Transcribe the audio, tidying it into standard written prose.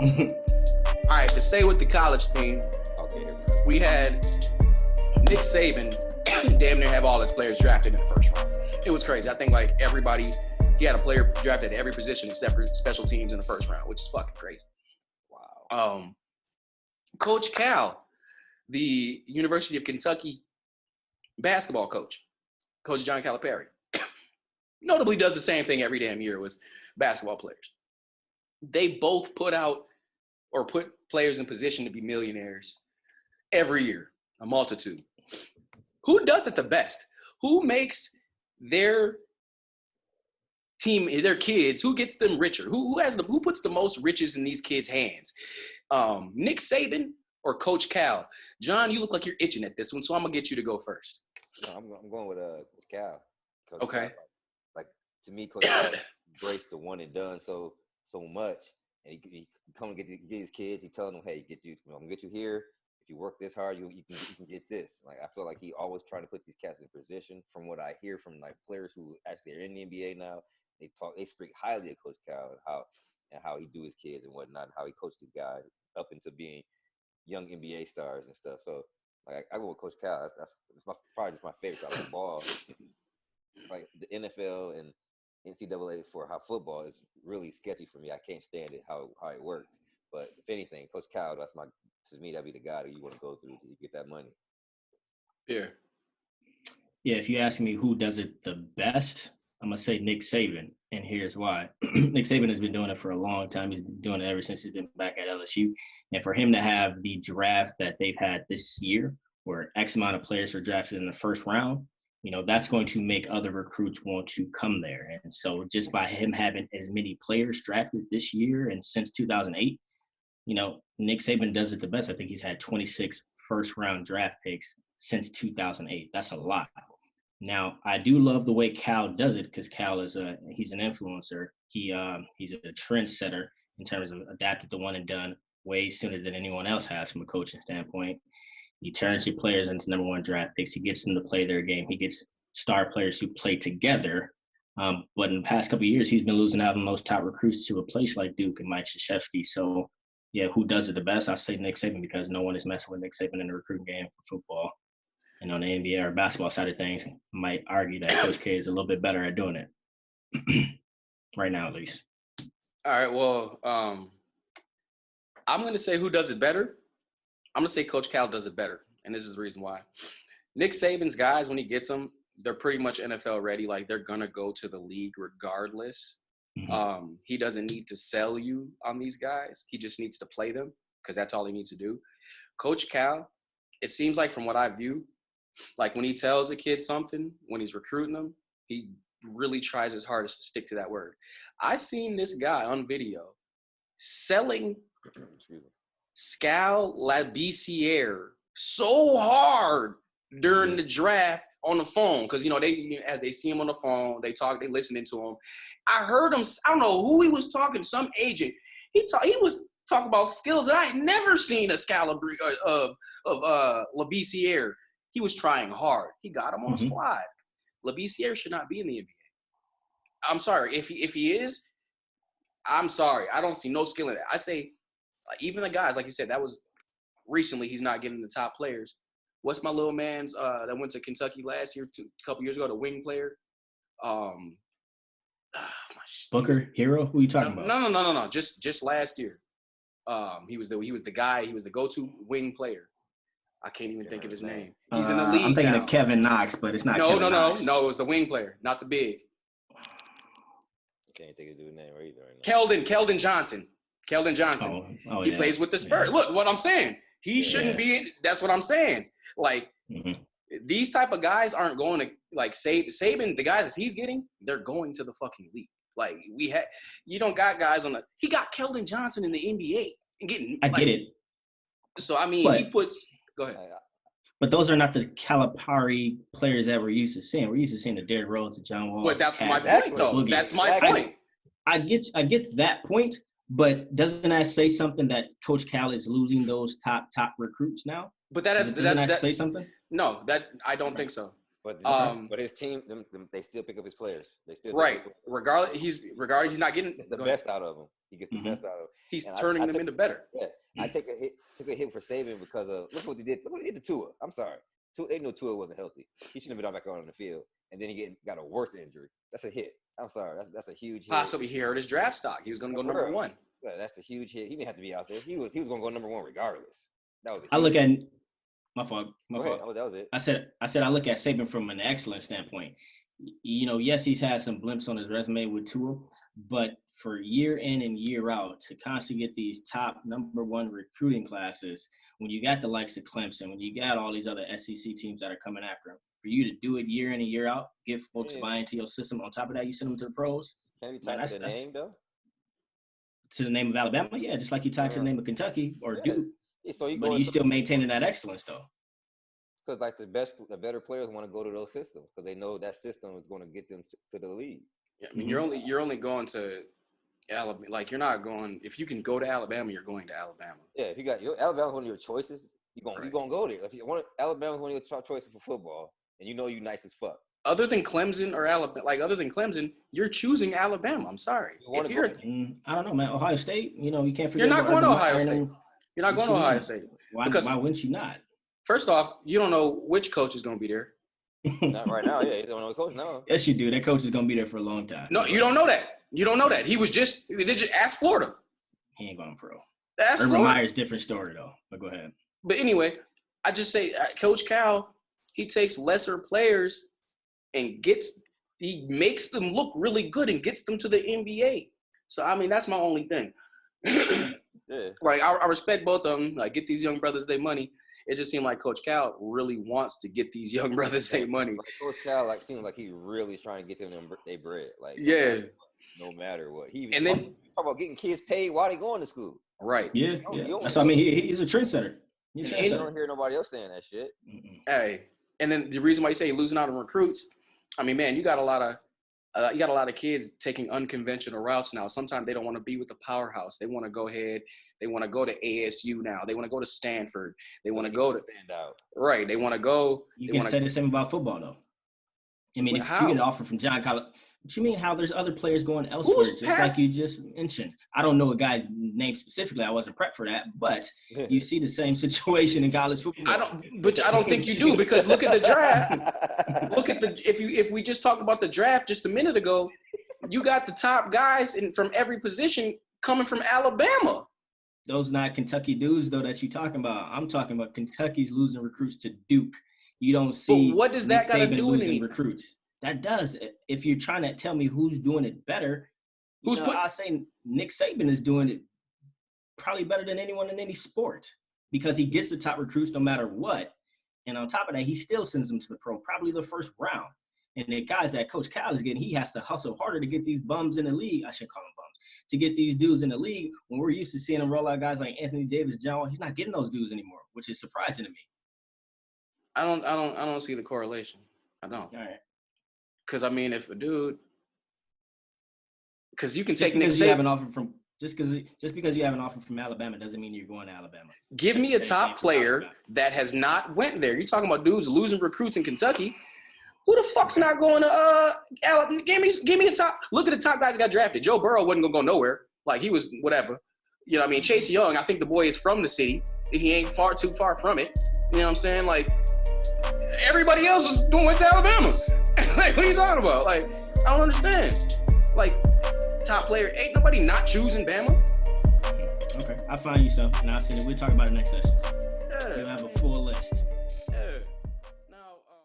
All right, to stay with the college theme, Okay. we had Nick Saban damn near have all his players drafted in the first round. It was crazy. I think like everybody, he had a player drafted at every position except for special teams in the first round, which is fucking crazy. Wow. Coach Cal, the University of Kentucky basketball coach, Coach John Calipari, notably does the same thing every damn year with basketball players. They both put players in position to be millionaires every year, a multitude. Who does it the best? Who makes their team, their kids, who gets them richer? Who puts the most riches in these kids' hands? Nick Saban or Coach Cal? John, you look like you're itching at this one, so I'm gonna get you to go first. No, I'm going with Cal. Coach Okay. Cal, like to me, Coach Cal embraced the one and done so much, and he come to get his kids. He telling them, "Hey, I'm gonna get you here. If you work this hard, you can get this." Like I feel like he always trying to put these cats in position. From what I hear from like players who actually are in the NBA now, they speak highly of Coach Cal and how he do his kids and whatnot, and how he coached these guys up into being young NBA stars and stuff. So like I go with Coach Cal. That's probably just my favorite. I like ball. Like the NFL and NCAA for how football is really sketchy for me. I can't stand it how it works. But if anything, Coach Cal, to me that'd be the guy that you want to go through to get that money. Yeah. Yeah, if you ask me who does it the best, I'm gonna say Nick Saban, and here's why. Nick Saban has been doing it for a long time. He's been doing it ever since he's been back at LSU. And for him to have the draft that they've had this year, where X amount of players were drafted in the first round, that's going to make other recruits want to come there. And so just by him having as many players drafted this year and since 2008, Nick Saban does it the best. I think he's had 26 first-round draft picks since 2008. That's a lot. Now, I do love the way Cal does it because Cal he's an influencer. He's a trendsetter in terms of adapted to one and done way sooner than anyone else has from a coaching standpoint. He turns your players into number one draft picks. He gets them to play their game. He gets star players who play together. But in the past couple of years, he's been losing out on those top recruits to a place like Duke and Mike Krzyzewski. So, yeah, who does it the best? I say Nick Saban because no one is messing with Nick Saban in the recruiting game for football. And on the NBA or basketball side of things, I might argue that Coach K is a little bit better at doing it. Right now, at least. All right, well, I'm going to say who does it better. I'm going to say Coach Cal does it better, and this is the reason why. Nick Saban's guys, when he gets them, they're pretty much NFL ready. Like, they're going to go to the league regardless. Mm-hmm. He doesn't need to sell you on these guys. He just needs to play them because that's all he needs to do. Coach Cal, it seems like from what I view, like when he tells a kid something, when he's recruiting them, he really tries his hardest to stick to that word. I seen this guy on video selling Scal Labissiere so hard during the draft on the phone because as they see him on the phone, they talk, they listening to him. I heard him. I don't know who he was talking to. Some agent. He was talking about skills that I had never seen a Scal of Labissiere. He was trying hard. He got him on the squad. Labissiere should not be in the NBA. I'm sorry. If he is, I'm sorry. I don't see no skill in that. I say, even the guys, like you said, that was recently he's not getting the top players. What's my little man's that went to Kentucky last year, a couple years ago, the wing player? Booker, Hero? Who are you talking about? No. Just last year. He was the guy, he was the go-to wing player. I can't even think of his name. He's in the league. I'm thinking now. of Kevin Knox, but it's not. No. It was the wing player, not the big. Can't think of his name either right now. Keldon Johnson. He plays with the Spurs. Yeah. Look, what I'm saying. He shouldn't be in. That's what I'm saying. Like, these type of guys aren't going to, like, Saban, the guys that he's getting, they're going to the fucking league. Like, you don't got guys on he got Keldon Johnson in the NBA and getting. I get it. So, I mean, he puts. Go ahead. But those are not the Calipari players that we're used to seeing. We're used to seeing the Derrick Rose, the John Wall. But that's my point, though. Boogie. That's my point. I get that point, but doesn't that say something that Coach Cal is losing those top recruits now? But doesn't that say something? No, I don't think so. But his team, they still pick up his players. They still right. Regardless, he's not getting the best out of him. He gets the best out of him. He's turning them into better. Yeah, I took a hit for Saban because of look what he did. Look what he did to Tua. I'm sorry, they knew Tua wasn't healthy. He shouldn't have been back on the field, and then he got a worse injury. That's a hit. I'm sorry, that's a huge hit. Possibly he hurt his draft stock. He was going to go number 1. Yeah, that's a huge hit. He didn't have to be out there. He was going to go number 1 regardless. That was. I look at my fault. That was it. I said I look at Saban from an excellent standpoint. Yes, he's had some blimps on his resume with Tua, but for year in and year out to constantly get these top number 1 recruiting classes, when you got the likes of Clemson, when you got all these other SEC teams that are coming after him, for you to do it year in and year out, give folks buy into your system. On top of that, you send them to the pros. Can you tie to the name though? To the name of Alabama, yeah, just like you tied to the name of Kentucky or Duke. Yeah, so you still maintaining that excellence though. Because like the better players want to go to those systems because they know that system is going to get them to the league. Yeah, I mean, you're only going to Alabama. Like you're not going. If you can go to Alabama, you're going to Alabama. Yeah, if you got Alabama's one of your choices, you're gonna go there. If you want Alabama's one of your choices for football, and you nice as fuck. Other than Clemson or Alabama, you're choosing Alabama. I'm sorry. I don't know, man. Ohio State, you can't forget. You're not going to Ohio State. You're not going to Ohio State. Why wouldn't you not? First off, you don't know which coach is going to be there. Not right now. Yeah, you don't know the coach now. Yes, you do. That coach is going to be there for a long time. No, you don't know that. You don't know that. They just ask Florida. He ain't going pro. Ask Urban Florida. Meyer's different story though. But go ahead. But anyway, I just say Coach Cal, he takes lesser players and he makes them look really good and gets them to the NBA. So I mean, that's my only thing. Yeah. Like I respect both of them. Like get these young brothers their money. It just seemed like Coach Cal really wants to get these young brothers their money. Like Coach Cal seems like he really is trying to get them their bread. Like no matter what. And then talk about getting kids paid while they going to school. Right. Yeah. That's what I mean. He's a trendsetter. You don't hear nobody else saying that shit. Hey, and then the reason why you say you're losing out on recruits, I mean, man, you got a lot of kids taking unconventional routes now. Sometimes they don't want to be with the powerhouse. They want to go ahead. They want to go to ASU now. They want to go to Stanford. They want to go to stand out. Right. They want to go. You can say the same about football, though. I mean, if you get an offer from John Calipari, what you mean how there's other players going elsewhere, like you just mentioned? I don't know a guy's name specifically. I wasn't prepped for that, but you see the same situation in college football. I don't think you do because look at the draft. If we just talked about the draft just a minute ago, you got the top guys from every position coming from Alabama. Those not Kentucky dudes though that you're talking about. I'm talking about Kentucky's losing recruits to Duke. You don't see. But what does that got to do with anything? Recruits? That does. If you're trying to tell me who's doing it better, I say Nick Saban is doing it probably better than anyone in any sport because he gets the top recruits no matter what. And on top of that, he still sends them to the pro, probably the first round. And the guys that Coach Cal is getting, he has to hustle harder to get these bums in the league. I should call them bums. To get these dudes in the league when we're used to seeing him roll out guys like Anthony Davis, John, he's not getting those dudes anymore, which is surprising to me. I don't see the correlation. I don't. All right. Because I mean, if a dude, because you can just take Nick Saban. Just because you have an offer from Alabama doesn't mean you're going to Alabama. Give me a top player that has not went there. You're talking about dudes losing recruits in Kentucky. Who the fuck's not going to Alabama? Give me a top. Look at the top guys that got drafted. Joe Burrow wasn't gonna go nowhere. Like he was whatever. You know what I mean? Chase Young, I think the boy is from the city. He ain't too far from it. You know what I'm saying? Like everybody else is went to Alabama. Like, what are you talking about? Like, I don't understand. Like, top player, ain't nobody not choosing Bama. Okay, I'll find you some. And I'll send it. We'll talk about it next session.